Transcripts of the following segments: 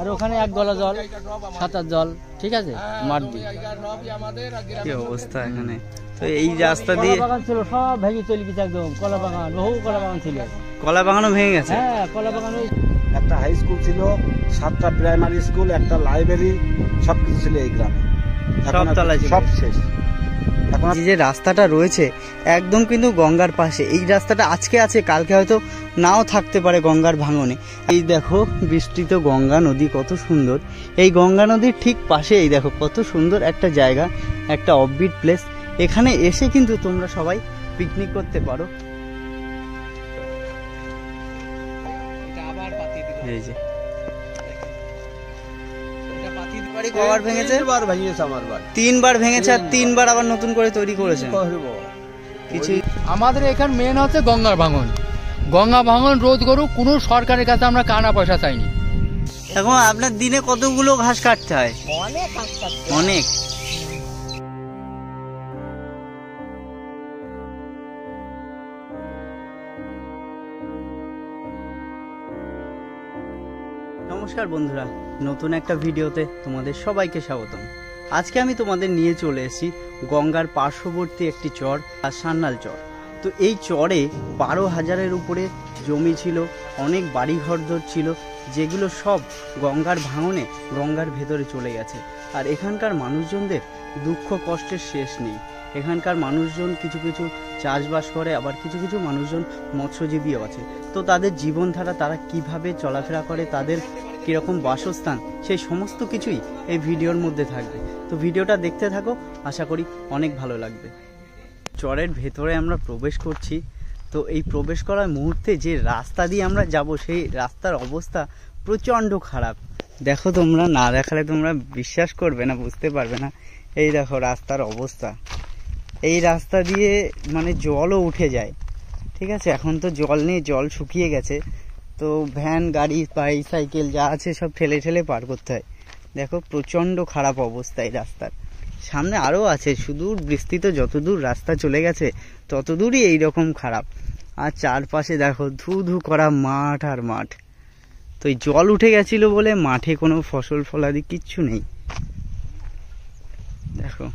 আর ওখানে এক গলা জল, সাঁতার জল, ঠিক আছে, মাঠ দিয়ে। কি অবস্থা এখানে। তো এই রাস্তা দিয়ে বাগান ছিল সব ভেঙে চলে গেছে একদম, কলা বাগান, বহু কলা বাগান ছিল। কলা বাগানও ভেঙে গেছে? হ্যাঁ, কলা বাগান। একটা হাই স্কুল ছিল, 7টা প্রাইমারি স্কুল, একটা লাইব্রেরি, সবকিছু ছিল এই গ্রামে। সব তলায় সব শেষ। এখন যে রাস্তাটা রয়েছে একদম কিন্তু গঙ্গার পাশে, এই রাস্তাটা আজকে আছে, কালকে হয়তো নাও থাকতে পারে গঙ্গার ভাঙনে। এই দেখো বিস্তৃত গঙ্গা নদী কত সুন্দর। এই গঙ্গা নদীর ঠিক পাশে এই দেখো কত সুন্দর একটা জায়গা, একটা অফবিট প্লেস। এখানে এসে কিন্তু তোমরা সবাই পিকনিক করতে পারো। এই যে কবার ভেঙেছে? 3বার ভেঙেছে আমার বাড়ি। 3বার ভেঙেছে আর 3বার আবার নতুন করে তৈরি করেছে। কিছু আমাদের এখানে মেন হচ্ছে গঙ্গার ভাঙন। গঙ্গা ভাঙন রোধ করুক, কোনো সরকারের কাছে আমরা কানা পয়সা চাইনি। এখন আপনার দিনে কতগুলো ঘাস কাটতে হয়? অনেক। নমস্কার বন্ধুরা, নতুন একটা ভিডিওতে তোমাদের সবাইকে স্বাগতম। আজকে আমি তোমাদের নিয়ে চলে এসেছি গঙ্গার পার্শ্ববর্তী একটি চর, আর সান্যাল চর। তো এই চরে 12,000-এর উপরে জমি ছিল, অনেক বাড়িঘরদর ছিল, যেগুলো সব গঙ্গার ভাঙনে গঙ্গার ভেতরে চলে গেছে। আর এখানকার মানুষজনদের দুঃখ কষ্টের শেষ নেই। এখানকার মানুষজন কিছু কিছু চাষবাস করে, আবার কিছু কিছু মানুষজন মৎস্যজীবীও আছে। তো তাদের জীবনধারা, তারা কিভাবে চলাফেরা করে, তাদের কীরকম বাসস্থান, সেই সমস্ত কিছুই এই ভিডিওর মধ্যে থাকবে। তো ভিডিওটা দেখতে থাকো, আশা করি অনেক ভালো লাগবে। চরের ভেতরে আমরা প্রবেশ করছি। তো এই প্রবেশ করার মুহূর্তে যে রাস্তা দিয়ে আমরা যাব, সেই রাস্তার অবস্থা প্রচণ্ড খারাপ। দেখো, তোমরা না দেখালে তোমরা বিশ্বাস করবে না, বুঝতে পারবে না। এই দেখো রাস্তার অবস্থা। এই রাস্তা দিয়ে মানে জলও উঠে যায়, ঠিক আছে। এখন তো জল নেই, জল শুকিয়ে গেছে। তো ভ্যান, গাড়ি, বাইসাইকেল যা আছে সব ঠেলে ঠেলে পার করতে হয়। দেখো প্রচণ্ড খারাপ অবস্থা এই রাস্তার। সামনে আরও আছে, সুদূর বিস্তৃত যতদূর রাস্তা চলে গেছে ততদূরই এইরকম খারাপ। আর চারপাশে দেখো ধু ধু করা মাঠ আর মাঠ। তো এই জল উঠে গেছিল বলে মাঠে কোনো ফসল ফলাদি কিচ্ছু নেই। দেখো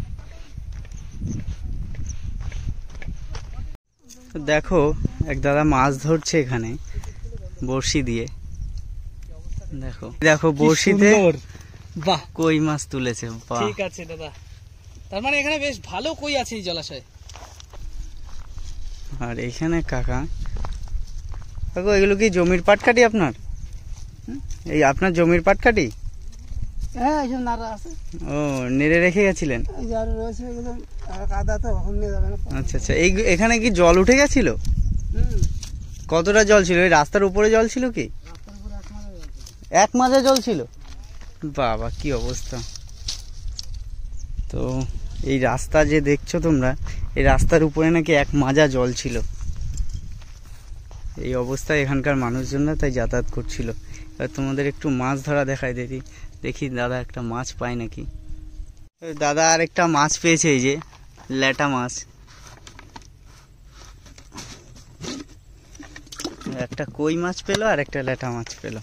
দেখো এক দাদা মাছ ধরছে এখানে বড়শি দিয়ে। দেখো দেখো বড়শিতে বাহ, কই মাছ তুলেছে। বাহ, ঠিক আছে দাদা, তার মানে এখানে বেশ ভালো কই আছে এই জলাশয়ে। আর এখানে কাকা, কাকু এগুলো কি জমির পাটকাঠি আপনার? এই আপনার জমির পাটকাঠি? হ্যাঁ, এইসব নাড়া আছে। ও, নেড়ে রেখে গেছিলেন? আচ্ছা আচ্ছা। এই এখানে কি জল উঠে গেছিল? কতটা জল ছিল? এই রাস্তার উপরে জল ছিল কি? 1 মাজা জল ছিল? বাবা, কি অবস্থা। তো এই রাস্তা যে দেখছো তোমরা, এই রাস্তার উপরে নাকি 1 মাজা জল ছিল। এই অবস্থায় এখানকার মানুষজনরা তাই যাতায়াত করছিল। এবার তোমাদের একটু মাছ ধরা দেখাই, দেখি দাদা একটা মাছ পায় নাকি। দাদা আর একটা মাছ পেয়েছে, এই যে ল্যাটা মাছ। একটা কই মাছ পেলো আর একটা ল্যাটা মাছ পেলো।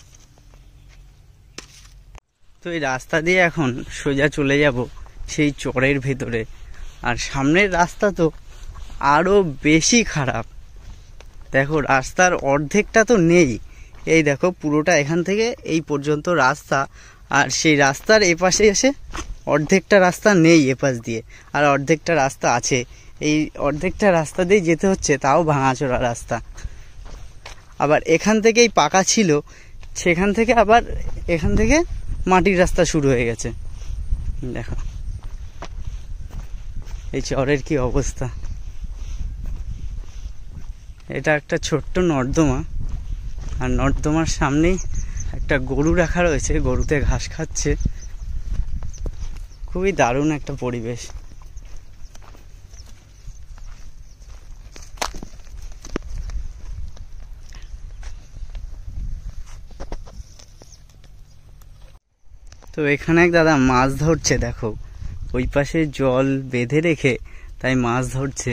তো এই রাস্তা দিয়ে এখন সোজা চলে যাব সেই চরের ভেতরে। আর সামনের রাস্তা তো আরো বেশি খারাপ। দেখো রাস্তার অর্ধেকটা তো নেই। এই দেখো পুরোটা এখান থেকে এই পর্যন্ত রাস্তা, আর সেই রাস্তার এপাশে এসে অর্ধেকটা রাস্তা নেই এপাশ দিয়ে, আর অর্ধেকটা রাস্তা আছে। এই অর্ধেকটা রাস্তা দিয়ে যেতে হচ্ছে, তাও ভাঙাচোরা রাস্তা। আবার এখান থেকেই পাকা ছিল, সেখান থেকে আবার এখান থেকে মাটির রাস্তা শুরু হয়ে গেছে। দেখো এই চরের কি অবস্থা। এটা একটা ছোট্ট নর্দমা, আর নর্দমার সামনেই একটা গরু রাখা রয়েছে, গরুতে ঘাস খাচ্ছে। খুবই দারুণ একটা পরিবেশ। তো এখানে এক দাদা মাছ ধরছে। দেখো ওই পাশে জল বেঁধে রেখে তাই মাছ ধরছে।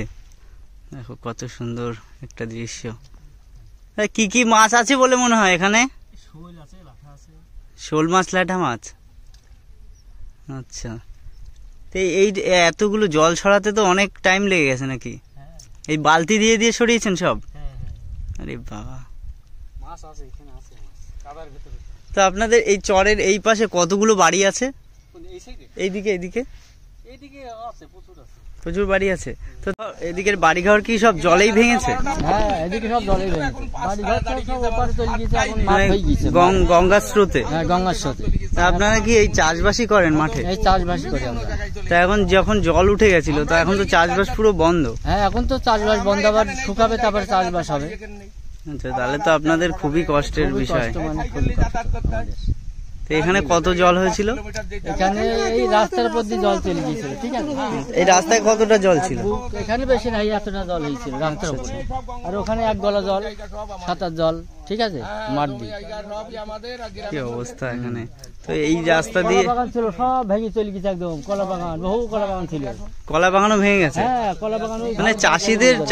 দেখো কত সুন্দর একটা দৃশ্য। কি কি মাছ আছে বলে মনে হয় এখানে? শোল মাছ, ল্যাঠা মাছ। আচ্ছা, তো এই এতগুলো জল ছড়াতে তো অনেক টাইম লেগে গেছে নাকি? এই বালতি দিয়ে দিয়ে সরিয়েছেন সব? আরে বাবা। তো আপনাদের এই চরের এই পাশে কতগুলো বাড়ি আছে? এইদিকে এইদিকে প্রচুর বাড়ি আছে। তো এদিকের বাড়িঘর কি সব জলেই ভেঙেছে? হ্যাঁ, এদিকে সব জলেই ভেঙেছে। বাড়িঘর সব ওপারে চলে গিয়েছে, এখন মাঠ হয়ে গিয়েছে। গঙ্গার স্রোতে? হ্যাঁ, গঙ্গার স্রোতে। তা আপনারা কি এই চাষবাসই করেন মাঠে? এই চাষবাস করি আমরা। তা এখন যখন জল উঠে গেছিল, তো এখন তো চাষবাস পুরো বন্ধ। হ্যাঁ, এখন তো চাষবাস বন্ধ, আবার শুকাবে তারপরে চাষবাস হবে। আচ্ছা, তাহলে তো আপনাদের খুবই কষ্টের বিষয়। খুবই কষ্ট আমাদের। তো এখানে কত জল হয়েছিল? এখানে এই রাস্তার উপর দিয়ে জল চলে গিয়েছিল, ঠিক আছে। এই রাস্তায় কতটা জল ছিল? এখানে বেশি নাই, এতটা জল হয়েছিল রাস্তার উপরে। আর ওখানে এক গলা জল, সাঁতার জল, ঠিক আছে, মাঠ দিয়ে। কি অবস্থা এখানে। তো এই রাস্তা দিয়ে বাগান ছিল সব ভেঙে চলে গেছে একদম। কলা বাগান, বহু কলা বাগান ছিল। কলা বাগানও ভেঙে গেছে? হ্যাঁ, কলা বাগান। মানে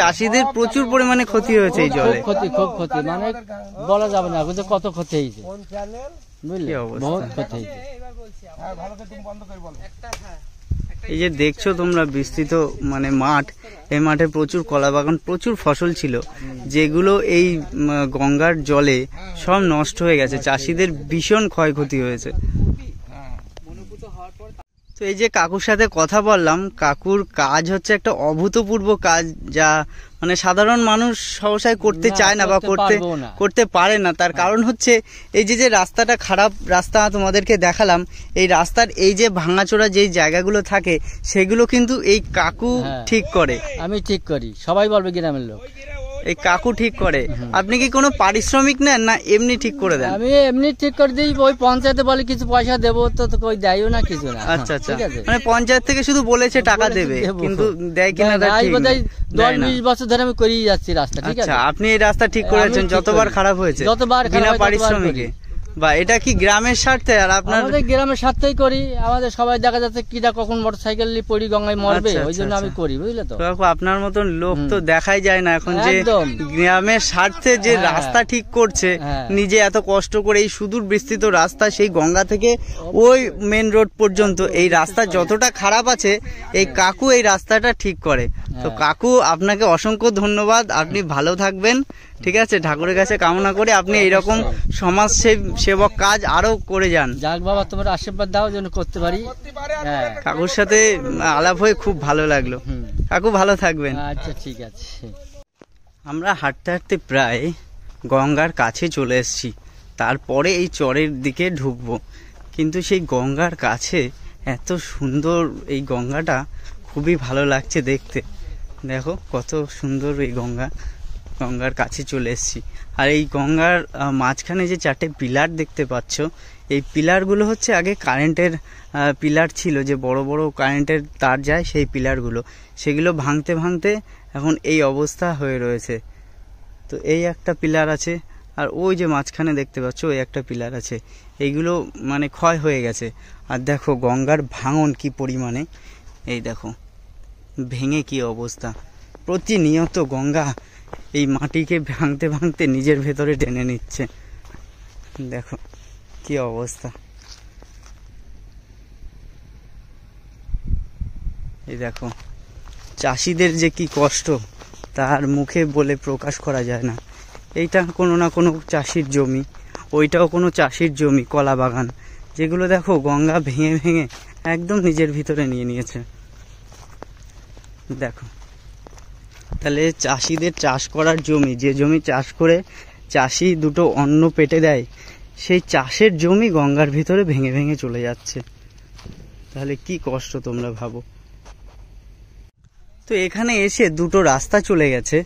চাষিদের প্রচুর পরিমাণে ক্ষতি হয়েছে এই জলে। খুব ক্ষতি, মানে বলা যাবে না কত ক্ষতি হয়েছে, বুঝলি, বহুত ক্ষতি হয়েছে। এই যে দেখছো তোমরা বিস্তৃত মানে মাঠ, এই মাঠে প্রচুর কলা বাগান, প্রচুর ফসল ছিল, যেগুলো এই গঙ্গার জলে সব নষ্ট হয়ে গেছে। চাষিদের ভীষণ ক্ষয়ক্ষতি হয়েছে। তো এই যে কাকুর সাথে কথা বললাম, কাকুর কাজ হচ্ছে একটা অভূতপূর্ব কাজ, যা মানে সাধারণ মানুষ সহসায় করতে চায় না বা করতে পারে না। তার কারণ হচ্ছে এই যে রাস্তাটা খারাপ রাস্তা তোমাদেরকে দেখালাম, এই রাস্তার এই যে ভাঙাচোরা যেই জায়গাগুলো থাকে সেগুলো কিন্তু এই কাকু ঠিক করে। আমি ঠিক করি, সবাই বলবে গ্রামের লোক। এই কাকু ঠিক করে। আপনি কি কোনো পারিশ্রমিক নেন না এমনি ঠিক করে দেন? আমি এমনি ঠিক করে দিই, ওই পঞ্চায়েতে বলে কিছু পয়সা দেবো, তো কই দেয়ও না কিছু না। আচ্ছা আচ্ছা, মানে পঞ্চায়েত থেকে শুধু বলেছে টাকা দেবে, কিন্তু দেয় কিনা 10-20 বছর ধরে আমি করেই যাচ্ছি রাস্তা, ঠিক আছে। আপনি এই রাস্তা ঠিক করেছেন, যতবার খারাপ হয়েছে বিনা পারিশ্রমিকে? বা এটা কি গ্রামের স্বার্থে? আর আপনার? আমাদের গ্রামের স্বার্থেই করি। আমাদের সবাই দেখা যাচ্ছে কিটা কখন মোটরসাইকেল নিয়ে পড়ি গঙ্গায় মরবে, ওই জন্য আমি করি, বুঝলে তো। আপনার মতন লোক তো দেখাই যায় না এখন, যে গ্রামের স্বার্থে যে রাস্তা ঠিক করছে, নিজে এত কষ্ট করে এই সুদূর বিস্তৃত রাস্তা, সেই গঙ্গা থেকে ওই মেন রোড পর্যন্ত এই রাস্তা যতটা খারাপ আছে, এই কাকু এই রাস্তাটা ঠিক করে। তো কাকু, আপনাকে অসংখ্য ধন্যবাদ। আপনি ভালো থাকবেন, ঠিক আছে। ঠাকুরের কাছে কামনা করে আপনি এইরকম সমাজ সেবক কাজ আরো করে যান। যাক বাবা, তোমার আশীর্বাদ দাও যেন করতে পারি। কাকুর সাথে আলাপ হয়ে খুব ভালো লাগলো। কাকু ভালো থাকবেন। আচ্ছা, ঠিক আছে। আমরা হাঁটতে হাঁটতে প্রায় গঙ্গার কাছে চলে এসেছি, তারপরে এই চরের দিকে ঢুকবো। কিন্তু সেই গঙ্গার কাছে এত সুন্দর এই গঙ্গাটা, খুবই ভালো লাগছে দেখতে। দেখো কত সুন্দর এই গঙ্গার কাছে চলে এসেছি। আর এই গঙ্গার মাঝখানে যে 4টে পিলার দেখতে পাচ্ছ, এই পিলারগুলো হচ্ছে আগে কারেন্টের পিলার ছিল, যে বড় বড় কারেন্টের তার যায় সেই পিলারগুলো, সেগুলো ভাঙতে ভাঙতে এখন এই অবস্থা হয়ে রয়েছে। তো এই একটা পিলার আছে, আর ওই যে মাঝখানে দেখতে পাচ্ছ ওই একটা পিলার আছে, এইগুলো মানে ক্ষয় হয়ে গেছে। আর দেখো গঙ্গার ভাঙন কি পরিমাণে, এই দেখো ভেঙে কি অবস্থা। প্রতিনিয়ত গঙ্গা এই মাটিকে ভাঙতে ভাঙতে নিজের ভেতরে টেনে নিচ্ছে। দেখো কি অবস্থা। এই দেখো চাষিদের যে কি কষ্ট, তার মুখে বলে প্রকাশ করা যায় না। এইটা কোনো না কোনো চাষির জমি, ওইটাও কোনো চাষির জমি, কলা বাগান, যেগুলো দেখো গঙ্গা ভেঙে ভেঙে একদম নিজের ভিতরে নিয়ে নিয়েছে। দেখো, তাহলে চাষিদের চাষ করার জমি, যে জমি চাষ করে চাষি দুটো অন্ন পেটে দেয়, সেই চাষের জমি গঙ্গার ভিতরে ভেঙে ভেঙে চলে যাচ্ছে। তাহলে কি কষ্ট তোমরা ভাবো। তো এখানে এসে দুটো রাস্তা চলে গেছে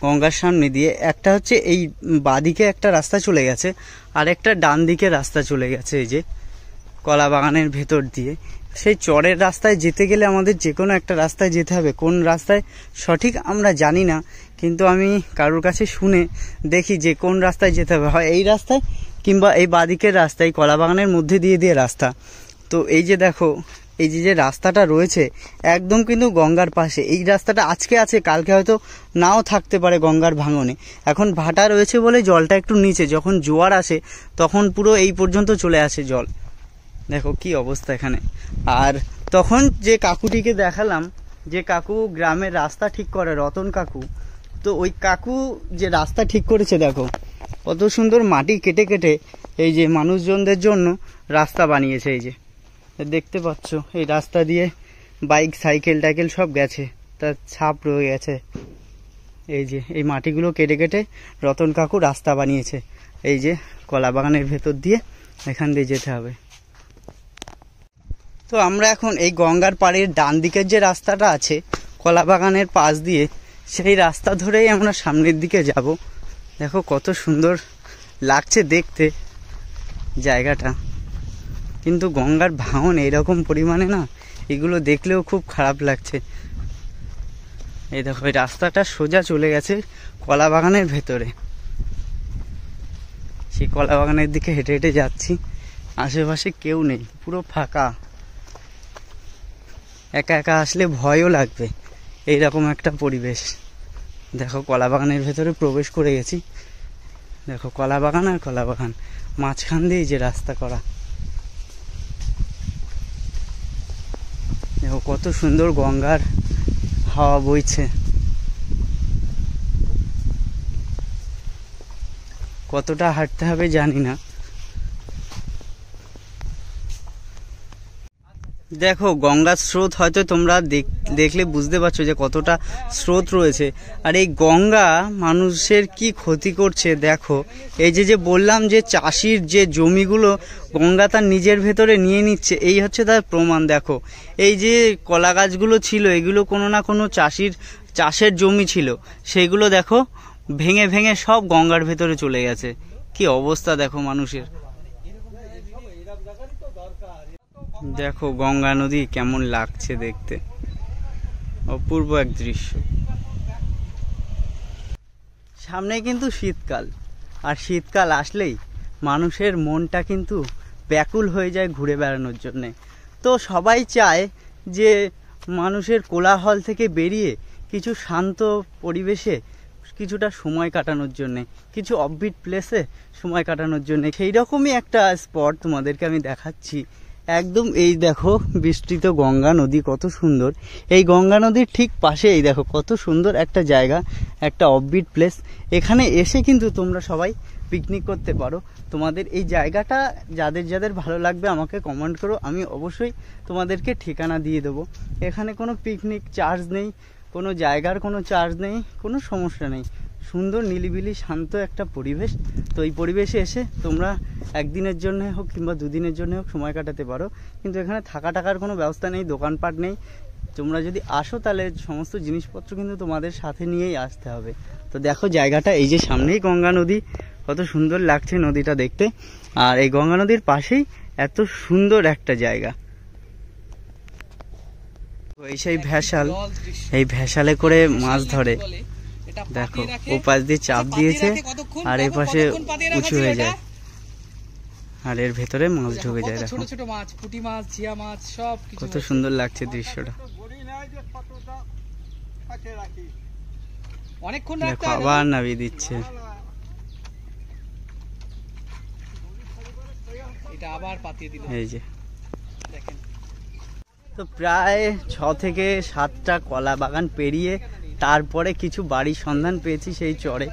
গঙ্গার সামনে দিয়ে। একটা হচ্ছে এই বাদিকে একটা রাস্তা চলে গেছে, আর একটা ডান দিকে রাস্তা চলে গেছে এই যে কলা বাগানের ভেতর দিয়ে। সেই চরের রাস্তায় যেতে গেলে আমাদের যে কোনো একটা রাস্তায় যেতে হবে। কোন রাস্তায় সঠিক আমরা জানি না, কিন্তু আমি কারোর কাছে শুনে দেখি যে কোন রাস্তায় যেতে হবে, হয় এই রাস্তায় কিংবা এই বাদিকের রাস্তায়, কলা বাগানের মধ্যে দিয়ে রাস্তা। তো এই যে দেখো এই যে রাস্তাটা রয়েছে একদম কিন্তু গঙ্গার পাশে। এই রাস্তাটা আজকে আছে, কালকে হয়তো নাও থাকতে পারে গঙ্গার ভাঙনে। এখন ভাটা রয়েছে বলে জলটা একটু নিচে, যখন জোয়ার আসে তখন পুরো এই পর্যন্ত চলে আসে জল। দেখো কি অবস্থা এখানে। আর তখন যে কাকুটিকে দেখালাম, যে কাকু গ্রামের রাস্তা ঠিক করে, রতন কাকু, তো ওই কাকু যে রাস্তা ঠিক করেছে দেখো কত সুন্দর মাটি কেটে কেটে এই যে মানুষজনদের জন্য রাস্তা বানিয়েছে। এই যে দেখতে পাচ্ছ এই রাস্তা দিয়ে বাইক সাইকেল টাইকেল সব গেছে, তার ছাপ রয়ে গেছে। এই যে এই মাটিগুলো কেটে কেটে রতন কাকু রাস্তা বানিয়েছে। এই যে কলা বাগানের ভেতর দিয়ে এখান দিয়ে যেতে হবে। তো আমরা এখন এই গঙ্গার পাড়ের ডান দিকের যে রাস্তাটা আছে কলা বাগানের পাশ দিয়ে, সেই রাস্তা ধরেই আমরা সামনের দিকে যাব। দেখো কত সুন্দর লাগছে দেখতে জায়গাটা, কিন্তু গঙ্গার ভাঙন এইরকম পরিমাণে না, এগুলো দেখলেও খুব খারাপ লাগছে। এই দেখো এই রাস্তাটা সোজা চলে গেছে কলা বাগানের ভেতরে। সেই কলা বাগানের দিকে হেঁটে হেঁটে যাচ্ছি, আশেপাশে কেউ নেই, পুরো ফাঁকা। একা একা আসলে ভয়ও লাগবে, এইরকম একটা পরিবেশ। দেখো কলা বাগানের ভেতরে প্রবেশ করে গেছি। দেখো কলা বাগান আর কলা বাগান, মাঝখান দিয়ে যে রাস্তা করা। দেখো কত সুন্দর গঙ্গার হাওয়া বইছে। কতটা হাঁটতে হবে জানি না। দেখো গঙ্গার স্রোত হয়তো তোমরা দেখলে বুঝতে পারছো যে কতটা স্রোত রয়েছে। আর এই গঙ্গা মানুষের কি ক্ষতি করছে দেখো। এই যে বললাম যে চাষির যে জমিগুলো গঙ্গা তার নিজের ভেতরে নিয়ে নিচ্ছে, এই হচ্ছে তার প্রমাণ। দেখো এই যে কলা গাছগুলো ছিল, এগুলো কোনো না কোনো চাষের জমি ছিল, সেগুলো দেখো ভেঙে ভেঙে সব গঙ্গার ভেতরে চলে গেছে। কি অবস্থা দেখো মানুষের। দেখো গঙ্গা নদী কেমন লাগছে দেখতে, অপূর্ব এক দৃশ্য। সামনে কিন্তু শীতকাল, আর শীতকাল আসলেই মানুষের মনটা কিন্তু ব্যাকুল হয়ে যায় ঘুরে বেড়ানোর জন্যে। তো সবাই চায় যে মানুষের কোলাহল থেকে বেরিয়ে কিছু শান্ত পরিবেশে কিছুটা সময় কাটানোর জন্যে, কিছু অফবিট প্লেসে সময় কাটানোর জন্যে। সেই রকমই একটা স্পট তোমাদেরকে আমি দেখাচ্ছি। একদম এই দেখো বিস্তৃত গঙ্গা নদী কত সুন্দর। এই গঙ্গা নদীর ঠিক পাশে এই দেখো কত সুন্দর একটা জায়গা, একটা অফবিট প্লেস। এখানে এসে কিন্তু তোমরা সবাই পিকনিক করতে পারো। তোমাদের এই জায়গাটা যাদের যাদের ভালো লাগবে আমাকে কমেন্ট করো, আমি অবশ্যই তোমাদেরকে ঠিকানা দিয়ে দেবো। এখানে কোনো পিকনিক চার্জ নেই, কোনো জায়গার কোনো চার্জ নেই, কোনো সমস্যা নেই। সুন্দর নিলিবিলি শান্ত একটা পরিবেশ। তো এই পরিবেশে এসে তোমরা একদিনের জন্য হোক কিংবা দুদিনের জন্য হোক সময় কাটাতে পারো। কিন্তু এখানে থাকার কোনো ব্যবস্থা নেই, দোকানপাট নেই। তোমরা যদি আসো তাহলে সমস্ত জিনিসপত্র কিন্তু তোমাদের সাথে নিয়েই আসতে হবে। তো দেখো জায়গাটা, এই যে সামনেই গঙ্গা নদী, কত সুন্দর লাগছে নদীটা দেখতে। আর এই গঙ্গা নদীর পাশেই এত সুন্দর একটা জায়গা। এই সেই ভ্যাসাল, এই ভ্যাসালে করে মাছ ধরে। দেখো ও পাশ দিয়ে চাপ দিয়েছে আর এই পাশে উঁচু হয়ে যায়, আর এর ভেতরে মাছ ঢুকে যায়। দেখো ছোট ছোট মাছ, পুঁটি মাছ, জিয়া মাছ, সব কত সুন্দর লাগছে দৃশ্যটা। অনেকক্ষণ রাখতে হবে, আবার নামিয়ে দিচ্ছে। এটা আবার পাতিয়ে দিল। এই যে দেখেন, তো প্রায় 6 থেকে 7টা কলা বাগান পেরিয়ে তারপরে কিছু বাড়ির সন্ধান পেয়েছি সেই চরে।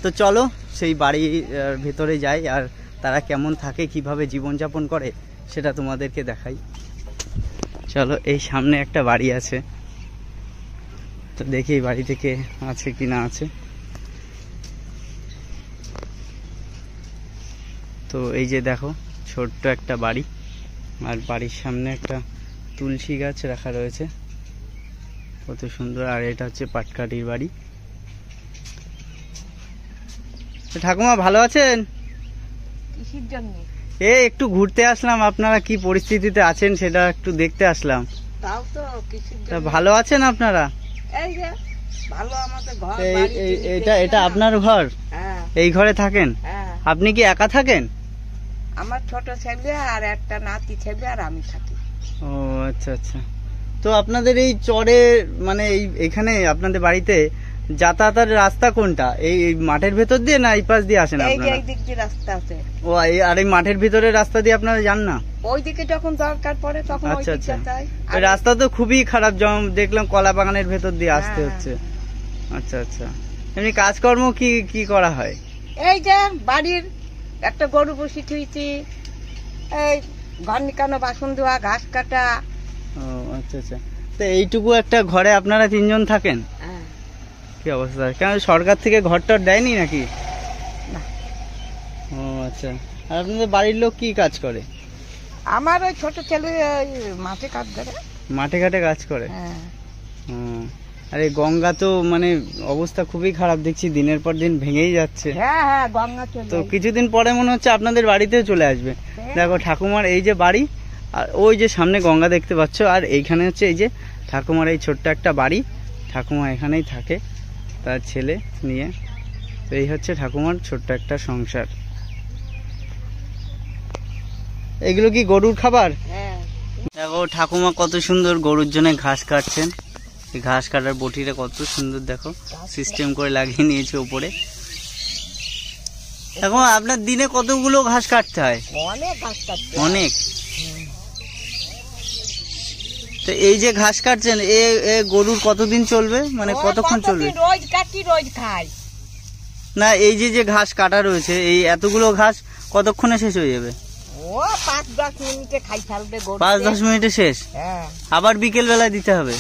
তো চলো সেই বাড়ির ভেতরে যাই, আর তারা কেমন থাকে, কিভাবে জীবনযাপন করে সেটা তোমাদেরকে দেখাই। চলো, এই সামনে একটা বাড়ি আছে, তো দেখি এই বাড়ি থেকে আছে কি না আছে। তো এই যে দেখো ছোট্ট একটা বাড়ি, আর বাড়ির সামনে একটা তুলসী গাছ রাখা রয়েছে, কত সুন্দর। আর এটা হচ্ছে পাটকাঠির বাড়ি। ঠাকুমা ভালো আছেন? একটু ঘুরতে আসলাম, আপনারা কি পরিস্থিতিতে আছেন সেটা একটু দেখতে আসলাম। ভালো আছেন আপনারা? এটা আপনার ঘর? এই ঘরে থাকেন? আপনি কি একা থাকেন? আমার ছোট ছেলে আর একটা নাতি ছেলে আর আমি থাকি। ও আচ্ছা আচ্ছা। তো আপনাদের এই চরে মানে এখানে আপনাদের বাড়িতে যাতায়াতের রাস্তা কোনটা? এই মাঠের ভেতর দিয়ে না এই পাশ দিয়ে আসেন আপনারা? এই দিক দিয়ে রাস্তা আছে। ও আর এই মাঠের ভিতরের রাস্তা দিয়ে আপনারা যান না? ওই দিকে যখন দরকার পড়ে তখন ওই আচ্ছা দিকটা আচ্ছা। যাই। ওই রাস্তা তো খুবই খারাপ, যেমন দেখলাম কলা বাগানের ভেতর দিয়ে আসতে হ্যাঁ। হচ্ছে। আচ্ছা আচ্ছা। এমনি কাজকর্ম কি কি করা হয়? এই যে বাড়ির একটা গরু বসি থুইছি, এই ঘর নিকানো, বাসন ধোয়া, ঘাস কাটা। ও আচ্ছা আচ্ছা। তো এইটুকু একটা ঘরে আপনারা 3 জন থাকেন? হ্যাঁ। কি অবস্থা? কেন সরকার থেকে ঘর টর দেয়নি নাকি? না। ও আচ্ছা। আর আপনাদের বাড়ির লোক কি কাজ করে? আমার ওই ছোট ছেলে ওই মাঠে কাজ করে। মাঠে ঘাটে কাজ করে? হ্যাঁ। আর এই গঙ্গা তো মানে অবস্থা খুবই খারাপ দেখছি, দিনের পর দিন ভেঙেই যাচ্ছে। হ্যাঁ হ্যাঁ, গঙ্গা চলে তো কিছুদিন পরে মনে হচ্ছে আপনাদের বাড়িতেও চলে আসবে। দেখো ঠাকুমার এই যে বাড়ি, আর ওই যে সামনে গঙ্গা দেখতে পাচ্ছ, আর এইখানে হচ্ছে এই যে ঠাকুমার এই ছোট্ট একটা বাড়ি। ঠাকুমা এখানেই থাকে তার ছেলে নিয়ে। তো এই হচ্ছে ঠাকুমার ছোট্ট একটা সংসার। এগুলো কি গরুর খাবার? হ্যাঁ। দেখো ঠাকুমা কত সুন্দর গরুর জন্য ঘাস কাটছেন। এই ঘাস কাটার বটিটা কত সুন্দর দেখো, সিস্টেম করে লাগিয়ে নিয়েছে উপরে। ঠাকুমা আপনার দিনে কতগুলো ঘাস কাটতে হয়? অনেক ঘাস কাটতে। অনেক। তো এই যে ঘাস কাটছেন এ গরুর কতদিন চলবে, মানে কতক্ষণ চলবে? রোজ কাটি, রোজ খাই। না এই যে ঘাস কাটা রয়েছে, এই এতগুলো ঘাস কতক্ষণে শেষ হয়ে যাবে? ও 5-10 মিনিটে খাই ফেলবে গরু। 5-10 মিনিটে শেষ? হ্যাঁ। আবার বিকেল বেলায় দিতে হবে?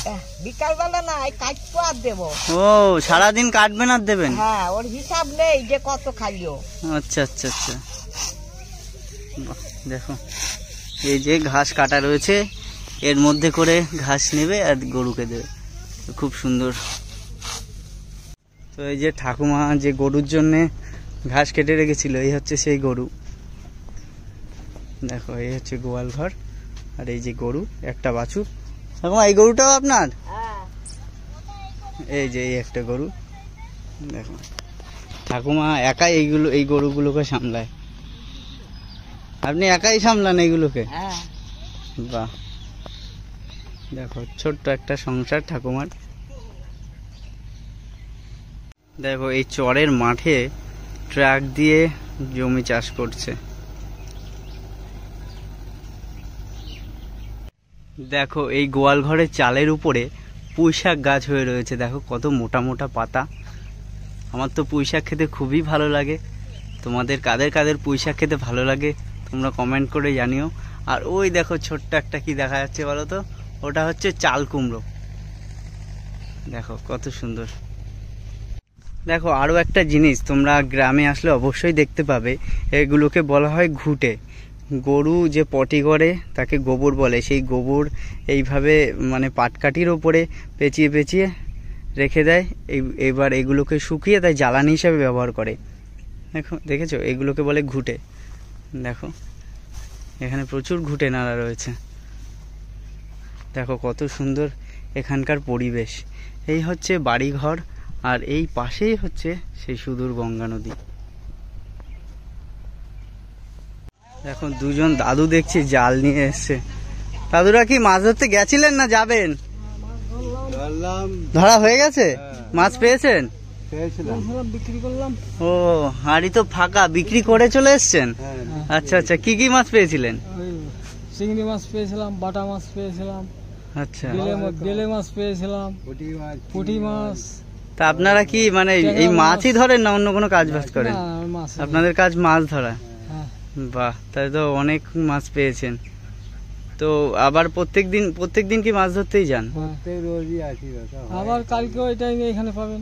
বিকাল বেলা না, কাটবো আর দেবো। ও সারাদিন কাটবেন আর দেবেন? হ্যাঁ, ওর হিসাব নেই যে কত খাইও। আচ্ছা আচ্ছা আচ্ছা। বাহ, দেখো এই যে ঘাস কাটা রয়েছে, এর মধ্যে করে ঘাস নেবে আর গরুকে দেবে। খুব সুন্দর। তো এই যে ঠাকুমা যে গরুর জন্য ঘাস কেটে রেখেছিল, এই হচ্ছে সেই গরু। দেখো এই হচ্ছে গোয়াল ঘর, আর এই যে গরু একটা বাছুর। ঠাকুমা এই গরুটাও আপনার? এই যে এই একটা গরু। দেখো ঠাকুমা একাই এই গরুগুলোকে সামলায়। আপনি একাই সামলান এইগুলোকে? হ্যাঁ। বাহ, দেখো ছোট্ট একটা সংসার ঠাকুমার। দেখো এই চরের মাঠে ট্রাক দিয়ে জমি চাষ করছে। দেখো এই গোয়াল ঘরের চালের উপরে পুঁইশাক গাছ হয়ে রয়েছে। দেখো কত মোটা মোটা পাতা। আমার তো পুঁইশাক খেতে খুবই ভালো লাগে। তোমাদের কাদের কাদের পুঁইশাক খেতে ভালো লাগে তোমরা কমেন্ট করে জানিও। আর ওই দেখো ছোট্ট একটা কি দেখা যাচ্ছে বলো তো? ওটা হচ্ছে চাল কুমড়ো। দেখো কত সুন্দর। দেখো আরও একটা জিনিস তোমরা গ্রামে আসলে অবশ্যই দেখতে পাবে, এগুলোকে বলা হয় ঘুঁটে। গরু যে পটি করে তাকে গোবর বলে, সেই গোবর এইভাবে মানে পাটকাঠির ওপরে পেঁচিয়ে পেঁচিয়ে রেখে দেয়। এবার এগুলোকে শুকিয়ে তাই জ্বালানি হিসাবে ব্যবহার করে। দেখো দেখেছো, এগুলোকে বলে ঘুঁটে। দেখো এখানে প্রচুর ঘুঁটে নাড়া রয়েছে। দেখো কত সুন্দর এখানকার পরিবেশ। এই হচ্ছে বাড়িঘর, আর এই পাশেই হচ্ছে সেই সুদূর গঙ্গা নদী। এখন দুজন দাদু দেখছি জাল নিয়ে এসছে। দাদুরা কি মাছ ধরতে গেছিলেন না যাবেন? ধরা হয়ে গেছে? মাছ পেয়েছেন? বিক্রি করলাম। ও হাঁড়ি তো ফাঁকা, বিক্রি করে চলে এসছেন? আচ্ছা আচ্ছা। কি কি মাছ পেয়েছিলেন? চিংড়ি মাছ পেয়েছিলাম, বাটা মাছ পেয়েছিলাম, আচ্ছা। বেলে মাছ পেয়েছিলাম, পুঁটি মাছ। তা আপনারা কি মানে এই মাছই ধরেন না অন্য কোনো কাজ বাজ করেন? আপনাদের কাজ মাছ ধরা? বাহ, তাই তো অনেক মাছ পেয়েছেন। তো আবার প্রত্যেকদিন কি মাছ ধরতেই যান? আবার কালকে ওই টাইমে এখানে পাবেন।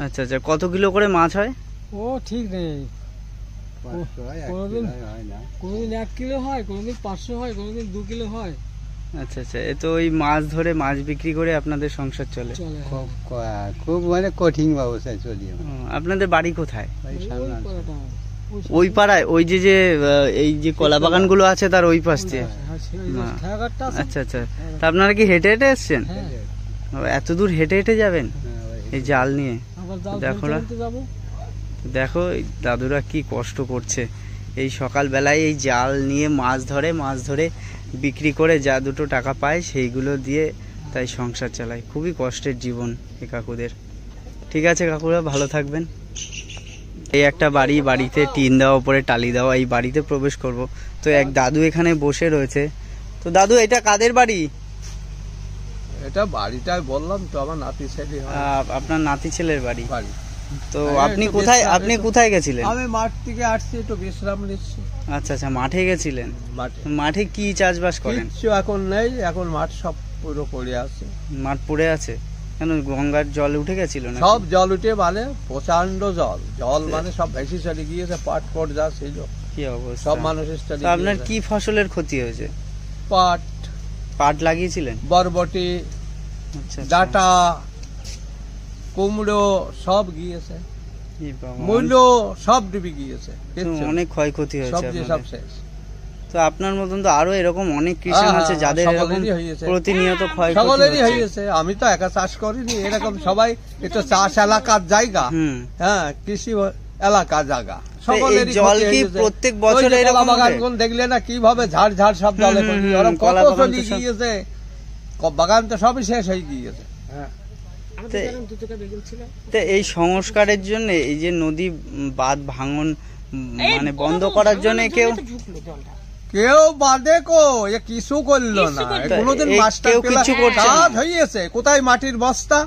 আচ্ছা আচ্ছা। কত কিলো করে মাছ হয়? ও ঠিক নেই, কোনোদিন 1 কিলো হয়, কোনোদিন 500 হয়, কোনোদিন 2 কিলো হয়। আচ্ছা আচ্ছা। এ তো ওই মাছ ধরে মাছ বিক্রি করে আপনাদের সংসার চলে? খুব মানে কঠিন ব্যবস্থায় চলি। আপনাদের বাড়ি কোথায়? ওই পাড়ায়, ওই যে এই যে কলা বাগান গুলো আছে তার ওই পাশ দিয়ে? আচ্ছা আচ্ছা। তা আপনারা কি হেঁটে হেঁটে এসছেন? এত দূর হেঁটে হেঁটে যাবেন এই জাল নিয়ে? দেখো না, দেখো দাদুরা কি কষ্ট করছে। এই সকালবেলায় এই জাল নিয়ে মাছ ধরে বিক্রি করে যা দুটো টাকা পায় সেইগুলো দিয়ে তাই সংসার চালায়। খুবই কষ্টের জীবন এই কাকুদের। ঠিক আছে কাকুরা, ভালো থাকবেন। এই একটা বাড়ি, বাড়িতে টিন দেওয়া, উপরে টালি দেওয়া, এই বাড়িতে প্রবেশ করব। তো এক দাদু এখানে বসে রয়েছে। তো দাদু, এটা কাদের বাড়ি? এটা বাড়িটাই বললাম তো, আমার নাতি ছেলে হয়। আপনার নাতি ছেলের বাড়ি। বাড়ি। তো হ্যাঁ, আপনি একটু কোথায় বিশ্রাম- আপনি কোথায় গেছিলেন? আমি মাঠ থেকে আসছি, একটু বিশ্রাম নিচ্ছি আচ্ছা আচ্ছা, মাঠে গেছিলেন। মাঠে। মাঠে কি চাষবাস করেন? কিচ্ছু এখন নেই, এখন মাঠ সব পুরো পড়ে আছে। মাঠ পড়ে আছে কেন? গঙ্গার জল উঠে গেছিল না? সব জল উঠে, মানে প্রচন্ড জল, জল মানে সব ভেসে চলে গিয়েছে। পাট পট যা ছিল কি অবস্থা! সব মানুষের চলে তো আপনার গিয়েছে। কি ফসলের ক্ষতি হয়েছে? পাট, পাট লাগিয়েছিলেন? বরবটি, আচ্ছা আচ্ছা। ডাটা, কুমড়ো সব গিয়েছে, এই বাবা, মূল্য সব ডুবে গিয়েছে, তো কিচ্ছু নেই। অনেক ক্ষয়ক্ষতি হয়েছে সবজি সব আপনাদের। শেষ। তো আপনার মতন তো আরো এরকম অনেক কৃষক হ্যাঁ, আছে যাদের এরকম সকলেরই হয়েছে। প্রতিনিয়ত ক্ষয়ক্ষতি সকলেরই হচ্ছে। হয়েছে। আমি তো একা চাষ করিনি, এরকম সবাই, এটা চাষ এলাকার জায়গা, হুম। হ্যাঁ, কৃষি এলাকা জায়গা, এই সকলেরই জল ক্ষতি কি হয়েছে। প্রত্যেক ওই বছর যে এরকম কলা বাগান ওঠে? গুলো দেখলে না কিভাবে ঝাড় ঝাড় সব জলে হুম, পড়ে, হুম, ওরকম কলা কত বাগান তো চলে সব- গিয়েছে, বাগান তো সবই শেষ হয়ে গিয়েছে। তো এই সংস্কারের জন্য, এই যে নদী বাঁধ ভাঙন মানে বন্ধ করার জন্য কেউ কেউ বাদে কো এ কিছু করলো না, কোনোদিন এই মাস্টার কেউ পেলা কিছু করছে না। কাজ হয়েছে, কোথায় মাটির বস্তা,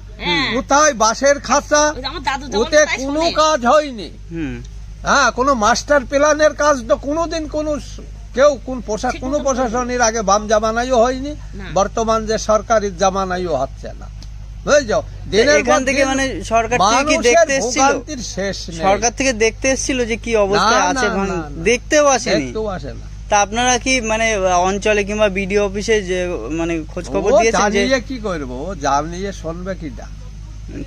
কোথায় বাঁশের খাঁচা, ওতে কোনো কাজ হয়নি। হুম। হ্যাঁ, কোনো মাস্টার প্ল্যানের কাজ তো কোনোদিন কেউ কোন কোনো প্রশাসনের আগে বাম জামানাইও হয়নি, বর্তমান যে সরকারের জামানাইও হচ্ছে না, বুঝছো? দিনের এখান পর থেকে দিন মানে সরকার থেকে কি মানুষের দেখতে এসেছিল? ভোগান্তির শেষ নেই। সরকার থেকে দেখতে এসেছিল যে কি অবস্থায় না, আছে, না, না, না। দেখতেও আসেনি? একটু আসে না। তা আপনারা কি মানে অঞ্চলে কিংবা বিডিও অফিসে যে মানে খোঁজ খবর ও দিয়েছেন যে? জানিয়ে কি করবো, জানিয়ে শুনবে কিটা?